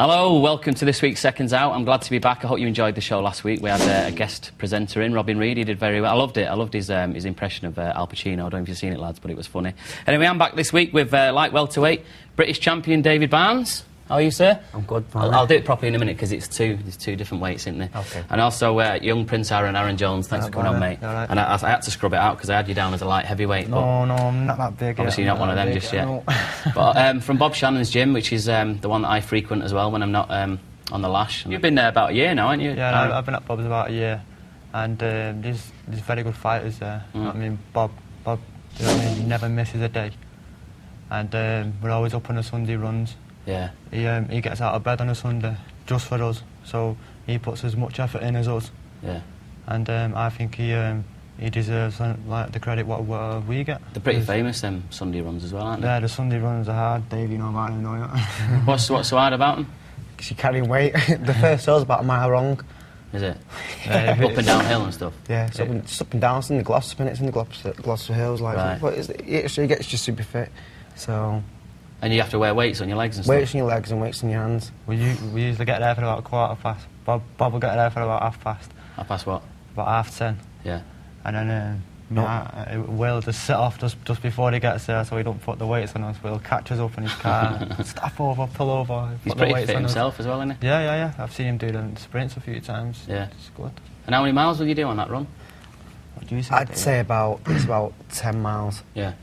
Hello, welcome to this week's Seconds Out. I'm glad to be back. I hope you enjoyed the show last week. We had a guest presenter in, Robin Reid. He did very well. I loved it. I loved his impression of Al Pacino. I don't know if you've seen it, lads, but it was funny. Anyway, I'm back this week with light welterweight British champion David Barnes. How are you, sir? I'm good, I'll do it properly in a minute because there's two different weights, isn't there? Okay. And also young Prince Aaron Jones. Thanks for coming on, mate. Right. And I had to scrub it out because I had you down as a light heavyweight. No, I'm not that big. Obviously, you're not one of them just yet. No. But from Bob Shannon's gym, which is the one that I frequent as well when I'm not on the lash. You've been there about a year now, haven't you? Yeah, I've been at Bob's about a year, and there's very good fighters there. You know what I mean, Bob, you know what I mean? He never misses a day, and we're always up on the Sunday runs. Yeah. He gets out of bed on a Sunday just for us, so he puts as much effort in as us. Yeah. And I think he deserves like the credit what we get. They're pretty famous, them Sunday runs as well, aren't they? Yeah, the Sunday runs are hard. Dave, you know about them, don't you? What's so hard about them? Because you're carrying weight. The first hill's about a mile long. Is it? Up and down hill and stuff? Yeah, it's up and down. It's in the Gloucester, it's in the Gloucester Hills. Like, right. But it actually gets you super fit. So. And you have to wear weights on your legs and stuff? Weights on your legs and weights on your hands. We usually get there for about 1:15. Bob will get there for about 10:30. 10:30 what? About 10:30. Yeah. And then Will just set off just before he gets there, so he don't put the weights on us. Will catch us up in his car, staff over, pull over. He's pretty fit himself as well, isn't he? Yeah. I've seen him do the sprints a few times. Yeah. It's good. And how many miles will you do on that run? What do you say? I'd say about 10 miles. Yeah.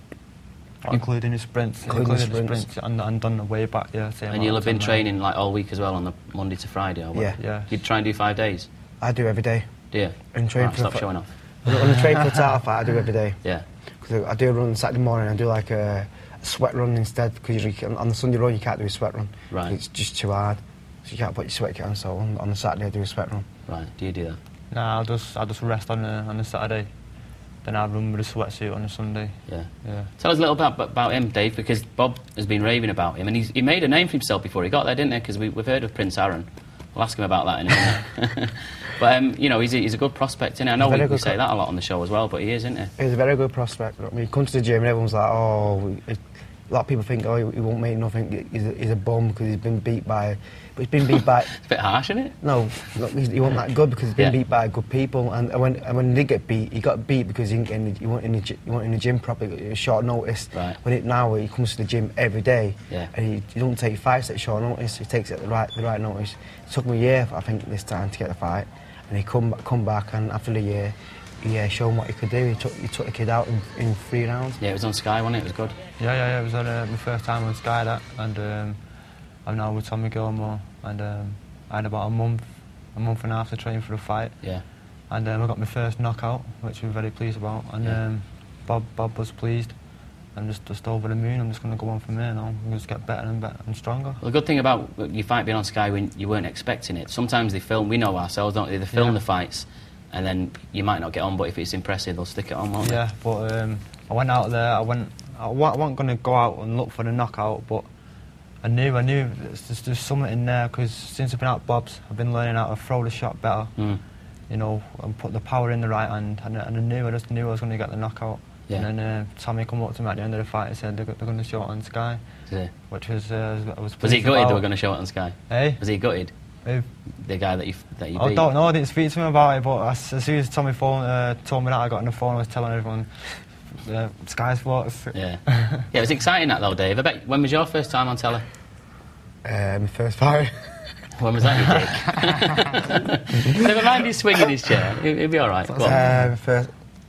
Including the sprints. Including the sprints and done the way back, yeah. And you'll have been training like all week as well on the Monday to Friday, or what? Yeah. You'd try and do 5 days? I do every day. Do you? And train right, stop showing off. On the train for the title fight, I do every day. Yeah. Because I do a run on Saturday morning, I do like a sweat run instead, because on the Sunday run you can't do a sweat run. Right. It's just too hard. So you can't put your sweat kit on, so on the Saturday I do a sweat run. Right, do you do that? Nah, I'll just rest on the Saturday. Then I'll run with a sweatsuit on a Sunday. Yeah. Yeah. Tell us a little about him, Dave, because Bob has been raving about him, and he made a name for himself before he got there, didn't he? Because we've heard of Prince Aaron. We'll ask him about that in a minute. But, you know, he's a good prospect, isn't he? I know we say that a lot on the show as well, but he is, isn't he? He's a very good prospect. I mean, he comes to the gym and everyone's like, oh... A lot of people think, oh, he won't make nothing, he's a bum because he's been beat by... But he's been beat by... It's a bit harsh, isn't it? No, he wasn't that good because he's been beat by good people. And when he did get beat, he got beat because he wasn't in the gym properly. It was short notice. Right. Now he comes to the gym every day, yeah. And he don't take fights at short notice. He takes it at the right notice. It took me a year, I think, this time to get the fight. And he come back, and after the year, he showed him what he could do. He took the kid out in 3 rounds. Yeah, it was on Sky, wasn't it? It was good. Yeah. It was on my first time on Sky, that, and I'm now with Tommy Gilmore, and I had about a month and a half to train for the fight. Yeah. And I got my first knockout, which we're very pleased about. And Bob was pleased. I'm just over the moon. I'm just going to go on from there now. I'm going to just get better and better and stronger. Well, the good thing about your fight being on Sky when you weren't expecting it, sometimes they film, we know ourselves, don't they? They film the fights, and then you might not get on, but if it's impressive, they'll stick it on, won't they? Yeah, but I went out there, I wasn't going to go out and look for the knockout, but I knew there's something in there, because since I've been at Bob's, I've been learning how to throw the shot better, you know, and put the power in the right hand, and I just knew I was going to get the knockout. Yeah. And then Tommy come up to me at the end of the fight and said they're going to show it on Sky. Did he? Which was I was he gutted they were going to show it on Sky? Hey? Was he gutted? Who? The guy that you beat? I don't know, I didn't speak to him about it, but as soon as Tommy told me that, I got on the phone, I was telling everyone, Sky Sports. Yeah. Yeah, it was exciting that though, Dave. I bet, when was your first time on telly? My first fight. When was that, you dick? Never mind his swinging his chair, he'll be alright.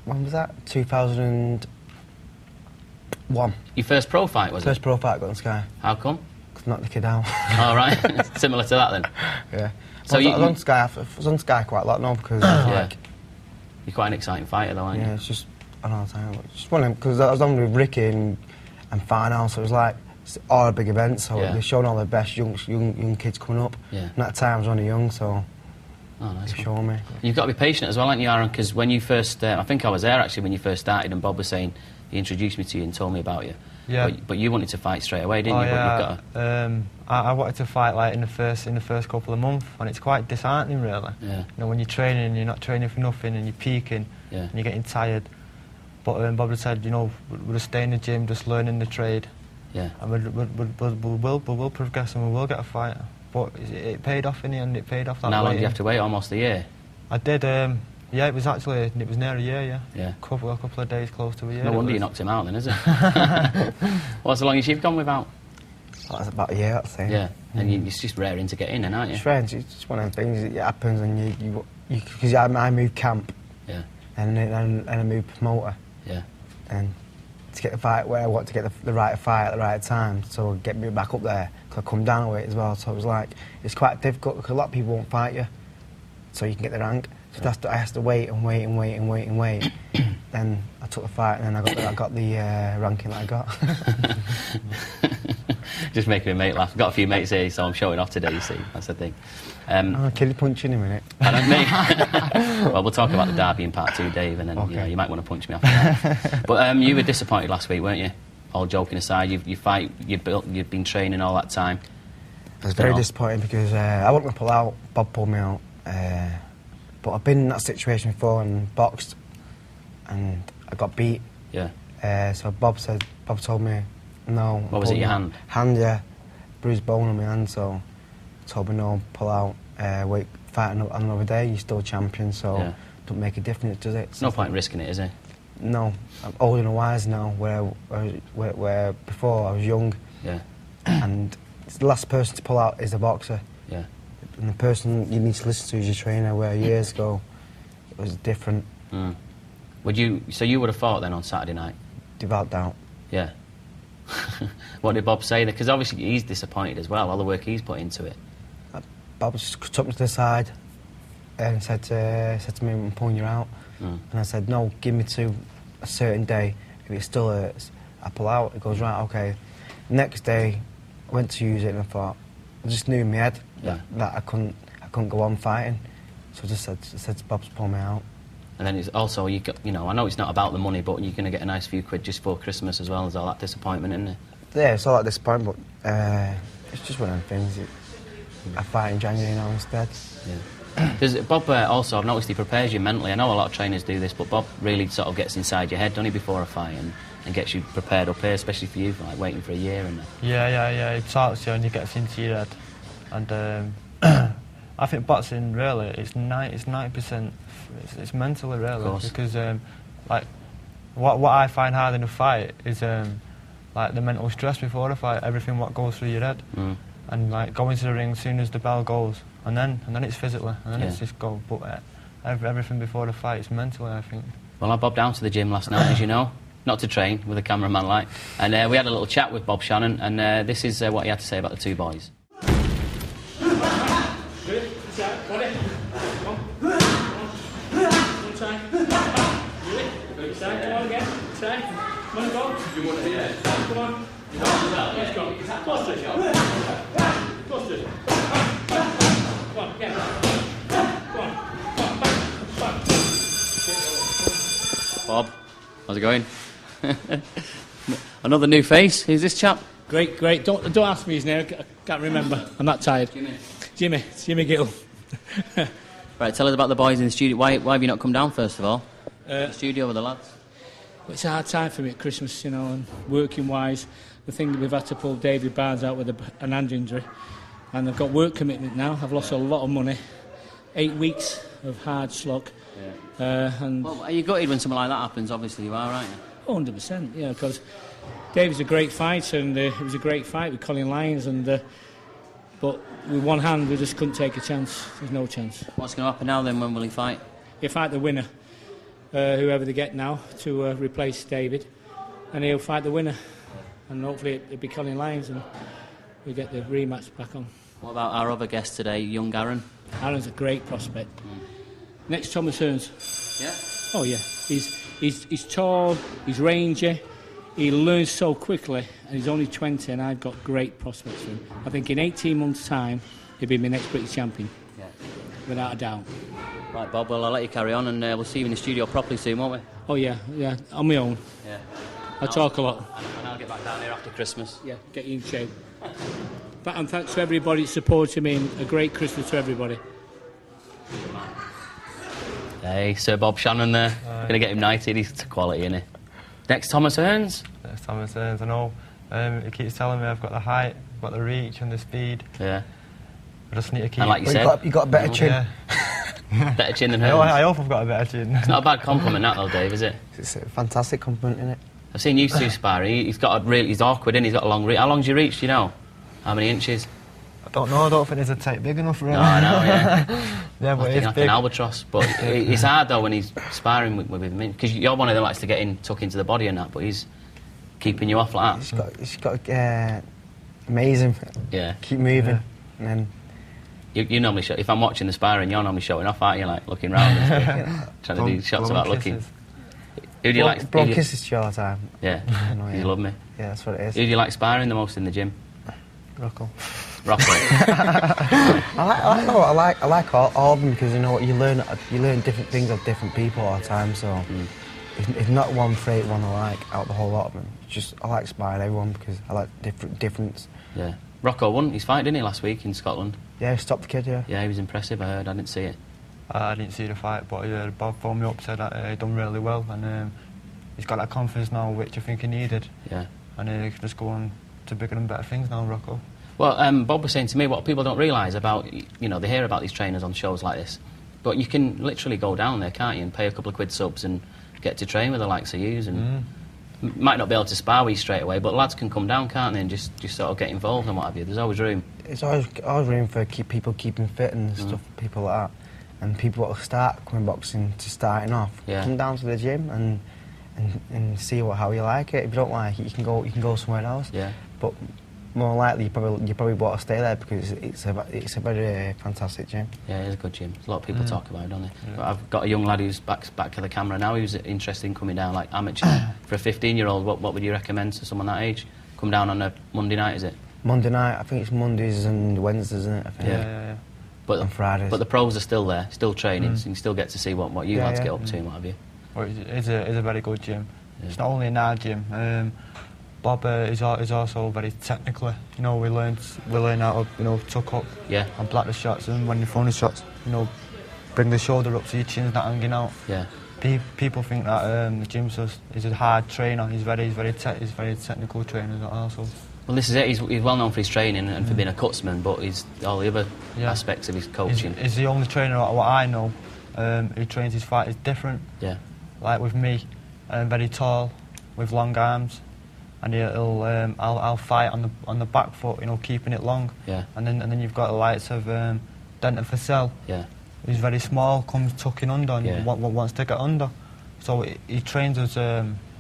When was that? 2001. Your first pro fight, was it? First pro fight I got on Sky. How come? Because knocked the kid out. All right. Similar to that then? Yeah. So I was on Sky quite a lot now because like... You're quite an exciting fighter though, aren't you? Yeah, it's just... I don't know, just one of them, because I was on with Ricky and Final, so it was like all a big event, so they're showing all the best young kids coming up. Yeah. And at that time I was only young, so... Oh, nice. Show me. You've got to be patient as well, haven't you, Aaron? Because when you first... I think I was there, actually, when you first started, and Bob was saying... He introduced me to you and told me about you. Yeah. But you wanted to fight straight away, didn't you? Yeah. But you've got I wanted to fight like in the first couple of months, and it's quite disheartening, really. Yeah. You know, when you're training and you're not training for nothing, and you're peaking, and you're getting tired. But Bob said, you know, we'll just stay in the gym, just learning the trade. Yeah. And we will progress, and we will get a fight. but it paid off in the end. It paid off. That And how long do you waiting. have to wait? Almost a year? I did. Yeah, it was near a year. Yeah. Yeah. A couple of days close to a year. No wonder you knocked him out then, is it? What's the longest you've gone without? Well, that's about a year, I'd say. Yeah. And it's just raring to get in then, aren't you? It's strange. It's just one of them things. It happens, and because I moved camp. Yeah. And I moved promoter. Yeah. And to get the fight where I want to get the right fight at the right time, so get me back up there. Because I come down a weight as well, so it was like it's quite difficult because a lot of people won't fight you, so you can get the rank. So I have to wait and wait and wait and wait and wait. Then I took the fight, and then I got the ranking that I got. Just making a mate laugh. I've got a few mates here, so I'm showing off today, you see. That's the thing. I'll kill you punch in a minute. I don't think. Well, we'll talk about the derby in part 2, Dave, and then Okay. you might want to punch me after that. But you were disappointed last week, weren't you? All joking aside, you've been training all that time. I was very disappointed because I wasn't going to pull out. Bob pulled me out. But I've been in that situation before and boxed, and I got beat. Yeah. So Bob told me no. What was it, your hand? Hand, yeah. Bruised bone on my hand, so told me no, pull out, wait, fight another day, you're still champion, so Yeah. don't make a difference, does it? No point in risking it, is there? No, I'm older and wise now, where before I was young, Yeah. and the last person to pull out is a boxer. Yeah. And the person you need to listen to is your trainer, where years ago it was different. Mm. So you would have fought then on Saturday night? Without doubt. Yeah. What did Bob say? Because obviously he's disappointed as well, all the work he's put into it. Bob just took me to the side and said to me, I'm pulling you out. Mm. And I said, no, give me to a certain day. If it still hurts, I pull out. He goes, right, okay. Next day, I went to use it and I thought, I just knew in my head that I couldn't go on fighting. So I just said to Bob to pull me out. And then it's also, I know it's not about the money, but you're going to get a nice few quid just for Christmas as well. There's all that disappointment, isn't it? Yeah, it's all at this point, but it's just one of them things. I fight in January now instead. Yeah. Because Bob also, I've noticed he prepares you mentally. I know a lot of trainers do this, but Bob really sort of gets inside your head, doesn't he, before a fight and gets you prepared up here, especially for you, like waiting for a year and that. Yeah. He talks to you and he gets into your head. And I think boxing, really, it's 90%, it's mentally, really. Because, like, what I find hard in a fight is, like, the mental stress before a fight, everything what goes through your head. Mm. And, like, going to the ring as soon as the bell goes, and then it's physically, and then it's just go. But everything before the fight is mentally, I think. Well, I bobbed down to the gym last night, as you know, not to train with a cameraman like, and we had a little chat with Bob Shannon, and this is what he had to say about the two boys. Bob, how's it going? Another new face. Who's this chap? Great. Don't ask me his name. I can't remember. I'm that tired. Jimmy Gill. Right, tell us about the boys in the studio. Why have you not come down first of all? Studio with the lads. It's a hard time for me at Christmas, and working wise, the thing we've had to pull David Barnes out with an hand injury, and I've got work commitment now. I've lost a lot of money. 8 weeks of hard slog. Yeah. Well, are you gutted when something like that happens? Obviously you are, aren't you? 100%, yeah, because David's a great fighter, and it was a great fight with Colin Lyons, but with one hand we just couldn't take a chance. There's no chance. What's going to happen now then? When will he fight? He'll fight the winner, whoever they get now, to replace David, and he'll fight the winner, and hopefully it'll be Colin Lyons, and we get the rematch back on. What about our other guest today, young Aaron? Aaron's a great prospect. Next, Thomas Hearns. Yeah? Oh yeah, he's tall, he's rangy, he learns so quickly, and he's only 20, and I've got great prospects for him. I think in 18 months' time, he'll be my next British champion. Yeah. Without a doubt. Right, Bob, well, I'll let you carry on, and we'll see you in the studio properly soon, won't we? Oh yeah, on my own. Yeah. I talk a lot. And I'll get back down here after Christmas. Yeah, get you in shape. And thanks to everybody supporting me, and a great Christmas to everybody. Hey, Sir Bob Shannon there. Going to get him knighted. He's quality, isn't he? Next, Thomas Hearns. Next time it says, I know he keeps telling me I've got the height, got the reach and the speed. Yeah. I just need to keep... And like you Well, said... you got a better chin. Yeah. Better chin than I hers. hope I've got a better chin. It's not a bad compliment, that, though, Dave, is it? It's a fantastic compliment, isn't it? I've seen you two sparring. He's got a really... He's awkward, and he's got a long reach. How long's your reach, do you know? How many inches? I don't know, I don't think there's a tape big enough for him. No, I know, yeah. Yeah, but I think it's like big. an albatross. But it's hard, though, when he's sparring with him. Because you're one of them that likes to get tuck into the body and that, but he's keeping you off like that. He's got amazing. Yeah. Keep moving. And then... You normally show... If I'm watching the sparring, you're normally showing off, aren't you? Like, looking round and stuff. Trying to do shots about looking. Who do you like... Blow kisses to you all the time. Yeah. You love me. Yeah, that's what it is. Who do you like sparring the most in the gym? Rocco. Rocco. I like all of them because you know what you learn different things of different people all the time. So it's not one trait one I like out of the whole lot of them. It's just I like sparring everyone because I like difference. Yeah. Rocco won his fight, didn't he, last week in Scotland? Yeah, he stopped the kid. Yeah. Yeah, he was impressive. I heard. I didn't see it. I didn't see the fight, but Bob phoned me up, said that he done really well, and he's got that confidence now, which I think he needed. Yeah. And he can just go on to bigger and better things now, Rocco. Well, Bob was saying to me what people don't realise about, you know, they hear about these trainers on shows like this, but you can literally go down there, can't you, and pay a couple of quid subs and get to train with the likes of yous, and might not be able to spar with you straight away, but lads can come down, can't they, and just sort of get involved and what have you. There's always room. It's always room for people keeping fit and stuff, people like that, and people that will start coming boxing to starting off. Yeah. Come down to the gym and see how you like it. If you don't like it, you can go somewhere else. Yeah. But more likely, you probably want to stay there because it's a very fantastic gym. Yeah, it's a good gym. A lot of people talk about it, don't they? Yeah. But I've got a young lad who's back to the camera now. He was interested in coming down, like amateur. For a 15-year-old, what would you recommend to someone that age? Come down on a Monday night, is it? Monday night. I think it's Mondays and Wednesdays, isn't it? I think. Yeah. But on Fridays. But the pros are still there, still training, so you still get to see what you lads get up to and what have you. Well, it's a very good gym. Yeah. It's not only in our gym. Bob is also very technically. You know, we learn how to tuck up and block the shots, and when you're throwing the shots, bring the shoulder up so your chin's not hanging out. Yeah. People think that the gym is a hard trainer. He's very technical trainer also. Well, this is it. He's well known for his training and for being a cutsman, but he's all the other aspects of his coaching. He's the only trainer what I know who trains his fighters different. Yeah. Like with me, very tall, with long arms, and I'll fight on the back foot, keeping it long. Yeah. And then you've got the likes of Denton Fussell. Yeah. Who's very small, comes tucking under and wants to get under. So he trains us.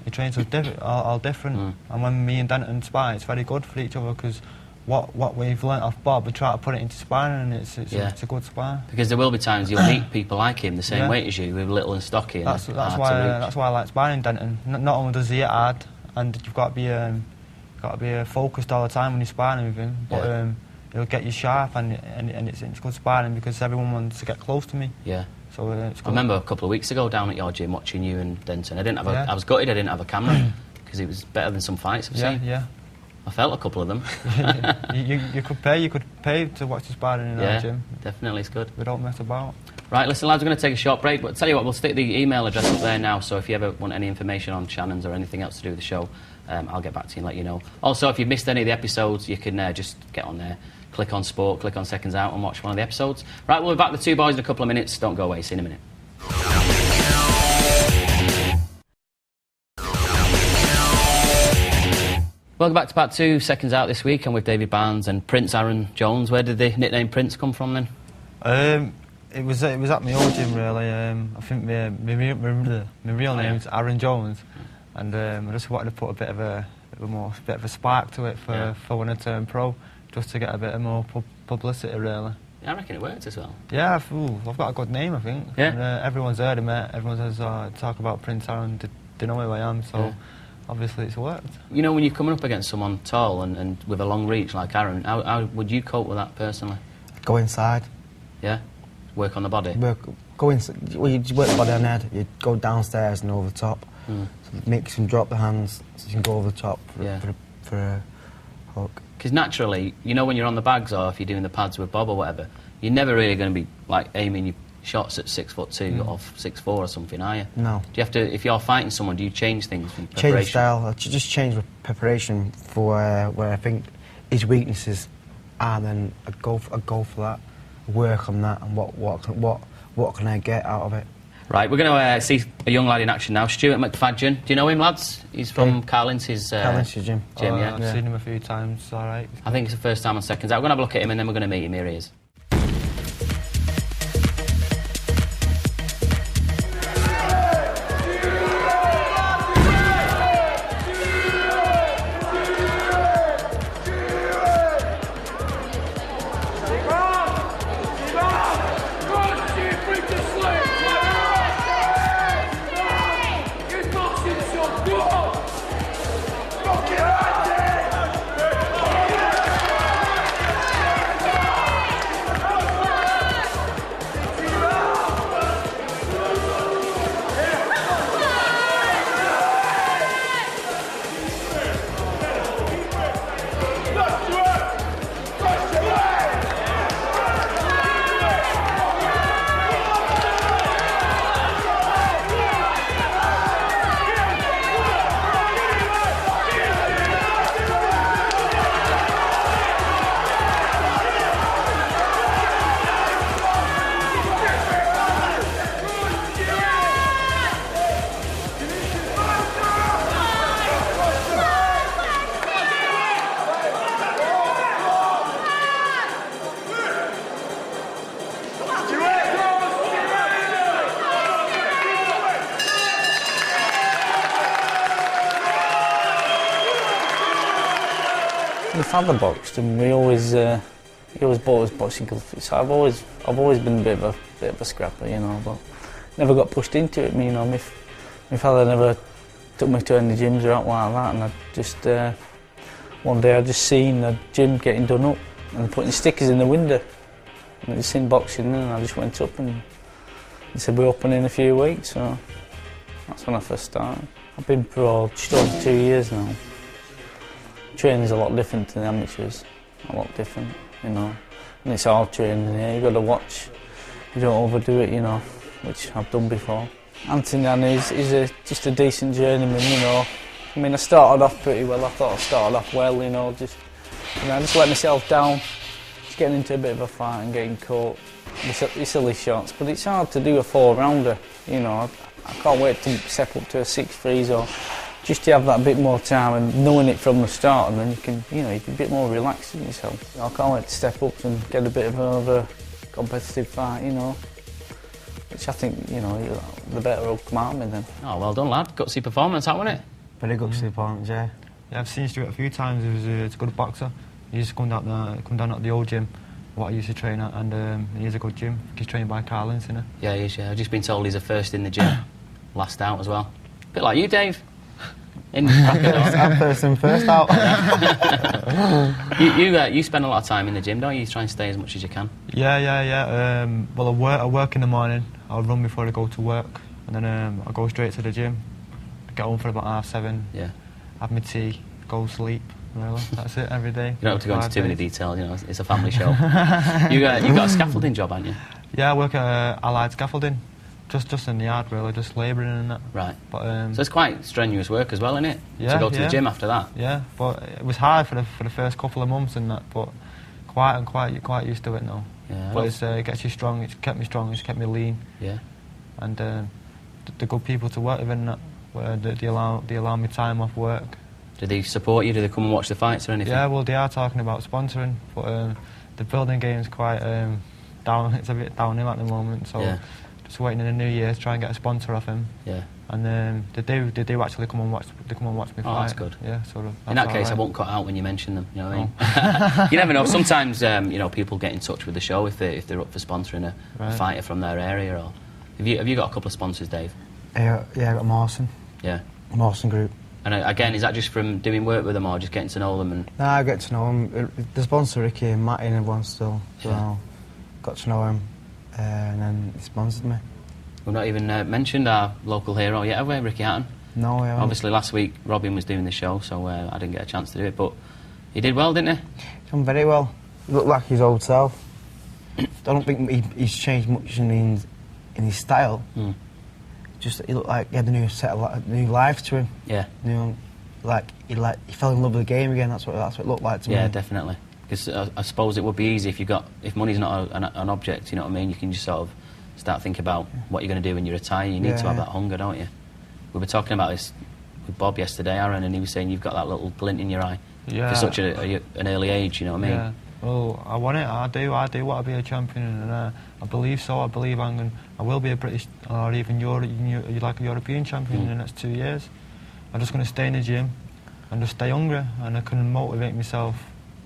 He trains us all different. And when me and Denton spar, it's very good for each other because what we've learnt off Bob, we try to put it into sparring, and it's a good spar. Because there will be times you'll meet people like him, the same weight as you, with little and stocky. And that's why I like sparring Denton. Not only does he hit hard, and you've got to be focused all the time when you're sparring with him, but he'll get you sharp, and it's good sparring because everyone wants to get close to me. Yeah. So it's good. I remember a couple of weeks ago down at your gym watching you and Denton. I was gutted I didn't have a camera because it was better than some fights I've seen. Yeah. I felt a couple of them. you could pay to watch the sparring in our gym. Definitely, it's good. We don't mess about. Right, listen lads, we're going to take a short break, but I'll tell you what, we'll stick the email address up there now, so if you ever want any information on Shannon's or anything else to do with the show, I'll get back to you and let you know. Also, if you've missed any of the episodes, you can just get on there, click on Sport, click on Seconds Out and watch one of the episodes. Right, we'll be back with two boys in a couple of minutes. Don't go away, see you in a minute. Welcome back to part 2, Seconds Out this week. I'm with David Barnes and Prince Aaron Jones. Where did the nickname Prince come from then? It was at my old gym really. I think my real name's Aaron Jones, and I just wanted to put a bit of a spark to it for when I turned pro, just to get a bit more publicity really. Yeah, I reckon it worked as well. Yeah, I've got a good name I think. Yeah. And, everyone's heard of me. Everyone says talk about Prince Aaron. They know who I am, so obviously it's worked. You know, when you're coming up against someone tall and with a long reach like Aaron, how would you cope with that personally? Go inside. Yeah? Work on the body? Go inside. Well, you work the body on the head. You go downstairs and over the top. So make them drop the hands so you can go over the top for a hook. Because naturally, you know, when you're on the bags or if you're doing the pads with Bob or whatever, you're never really going to be like aiming your shots at 6'2" or 6'4" or something, are you? No. Do you have to, if you're fighting someone, do you change things for preparation? Change style. I just change my preparation for where I think his weaknesses and then I'd go for that, work on that, and what can I get out of it. Right, we're going to see a young lad in action now, Stuart McFadyen. Do you know him, lads? He's from Carlin's Gym. Yeah. I've seen him a few times, all right. I think it's the first time on seconds out. We're going to have a look at him and then we're going to meet him. Here he is. My father boxed, and he always bought us boxing gloves. So I've always been a bit of a scrapper, you know, but never got pushed into it. You know, my father never took me to any gyms or out like that, and I just one day I just seen a gym getting done up and putting stickers in the window, and I just seen boxing, and I just went up and they said we're opening in a few weeks. So that's when I first started. I've been pro just over 2 years now. Training's a lot different to the amateurs, a lot different, you know, and it's hard training here. You've got to watch, you don't overdo it, you know, which I've done before. Anthony Hanna is just a decent journeyman, you know. I mean, I started off pretty well. I thought I started off well, you know, I just let myself down, just getting into a bit of a fight and getting caught with silly shots. But it's hard to do a 4-rounder, you know. I can't wait to step up to a 6-3s or just to have that bit more time and knowing it from the start, and then you can be a bit more relaxed in yourself. I can't wait to step up and get a bit of a competitive fight, you know, which I think, you know, the better will come out of me then. Oh, well done, lad. Gutsy performance, that wasn't it? Very gutsy performance, yeah. Yeah, I've seen Stuart a few times. He's a good boxer. He used to come down at the old gym, what I used to train at, and he is a good gym. He's trained by Carlin's, isn't he? Yeah, he is, yeah. I've just been told he's a first in the gym, last out as well. A bit like you, Dave. In I'm first out. You spend a lot of time in the gym, don't you? You try and stay as much as you can. Yeah. Well, I work in the morning. I'll run before I go to work, and then I go straight to the gym. I get home for about 7:30. Yeah. Have my tea, go sleep. Really, that's it every day. You don't have to go into too many details. You know, it's a family show. You've got a scaffolding job, haven't you? Yeah, I work at Allied Scaffolding. Just in the yard, really, just labouring and that. Right. But so it's quite strenuous work as well, isn't it? Yeah. To go to the gym after that. Yeah, but it was hard for the first couple of months and that, but quite used to it now. Yeah. But it gets you strong. It's kept me strong. It's kept me lean. Yeah. And the good people to work with and that, where they allow me time off work. Do they support you? Do they come and watch the fights or anything? Yeah, well, they are talking about sponsoring, but the building game's quite down. It's a bit downhill at the moment, so. Yeah. Just waiting in the new year to try and get a sponsor off him. Yeah. And they do actually come and watch. They come and watch me fight. Oh, that's good. Yeah, sort of. In that case, I won't cut out when you mention them. You know what I mean? You never know. Sometimes people get in touch with the show if they're up for sponsoring a fighter from their area. Or have you got a couple of sponsors, Dave? Yeah, I got Mawson. Yeah. Mawson Group. And again, is that just from doing work with them or just getting to know them? And No, I get to know him. The sponsor Ricky and Matty and everyone still. So yeah. Got to know him. And then he sponsored me. We've not even mentioned our local hero yet, have we, Ricky Hatton? No, we haven't. Obviously, last week Robin was doing the show, so I didn't get a chance to do it, but he did well, didn't he? Done very well. He looked like his old self. I don't think he's changed much in his style. Mm. Just he looked like he had a new life to him. Yeah. He fell in love with the game again. That's what it looked like to me. Yeah, definitely. Because I suppose it would be easy if money's not an object, you know what I mean? You can just sort of start thinking about what you're going to do when you retire. You need to have that hunger, don't you? We were talking about this with Bob yesterday, Aaron, and he was saying you've got that little glint in your eye for such an early age, you know what I mean? Yeah. Well, I want it. I do want to be a champion, and I believe so. I believe I will be a British or even like a European champion in the next 2 years. I'm just going to stay in the gym and just stay hungry, and I can motivate myself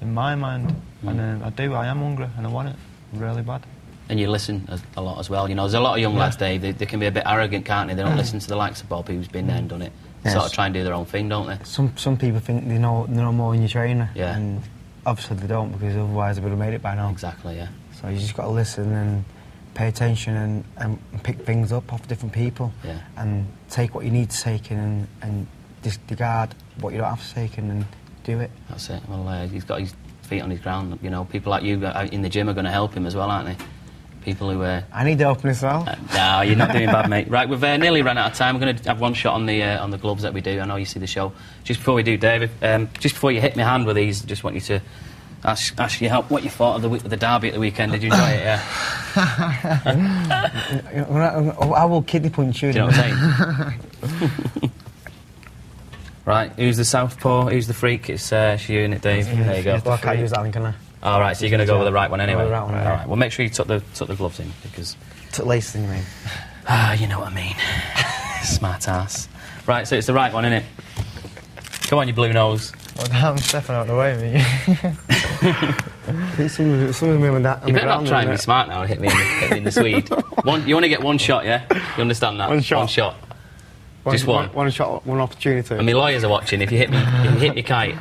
in my mind. And I am hungry, and I want it really bad. And you listen a lot as well. You know, there's a lot of young lads, Dave. They can be a bit arrogant, can't they? They don't listen to the likes of Bob, who's been there and done it. They sort of try and do their own thing, don't they? Some people think they know more than your trainer. Yeah. And obviously they don't, because otherwise they would have made it by now. Exactly, yeah. So you just got to listen and pay attention and pick things up off different people. Yeah. And take what you need to take in and disregard what you don't have to take in and do it. That's it. Well, he's got his feet on his ground. You know, people like you in the gym are going to help him as well, aren't they? People who... I need help as well. No, you're not doing bad, mate. Right, we've nearly run out of time. We're going to have one shot on the gloves that we do. I know you see the show. Just before we do, David, just before you hit my hand with these, I just want you to ask you what you thought of the derby at the weekend. Did you enjoy it? Yeah. I will kidney punch you. Do you know what I'm saying? Right, who's the southpaw? Who's the freak? It's you, isn't it, Dave? There you go. Well, I can't use that one, can I? All right, so you're going to go with the right one anyway. The right one, all right. Well, make sure you tuck the gloves in, because... Tuck lace thing, you mean? You know what I mean. Smart ass. Right, so it's the right one, innit? Come on, you blue nose. Well, I'm stepping out of the way, mate. Some of them on that. You better not try and be smart now and hit me in the Swede. You only get one shot, yeah? You understand that? One shot. One shot. Just one. One shot, one opportunity. And my lawyers are watching. If you hit me kite.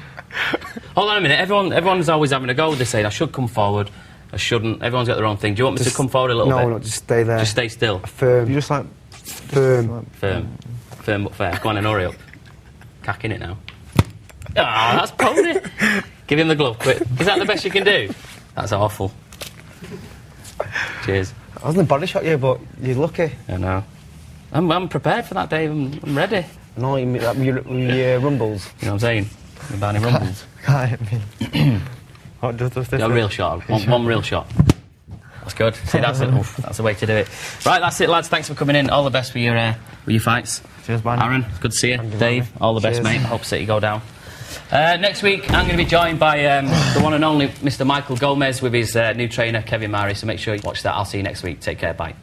Hold on a minute. Everyone's always having a go. They say I should come forward. I shouldn't. Everyone's got their own thing. Do you want me to come forward a little bit? No, just stay there. Just stay still. Firm. You just like firm. Firm but fair. Go on and hurry up. Cacking it now. Ah, that's pony. Give him the glove, quick. Is that the best you can do? That's awful. Cheers. I wasn't body shot you, but you're lucky. I know. I'm prepared for that, Dave. I'm ready. No, you mean like your rumbles. You know what I'm saying? The Barney rumbles. Can't hit me. Just A real shot. One real shot. That's good. See, that's it. Oof, that's the way to do it. Right, that's it, lads. Thanks for coming in. All the best with your fights. Cheers, Barney. Aaron, good to see you. Dave, all the best, mate. Hope City go down. Next week, I'm going to be joined by the one and only Mr. Michael Gomez with his new trainer, Kevin Murray. So make sure you watch that. I'll see you next week. Take care. Bye.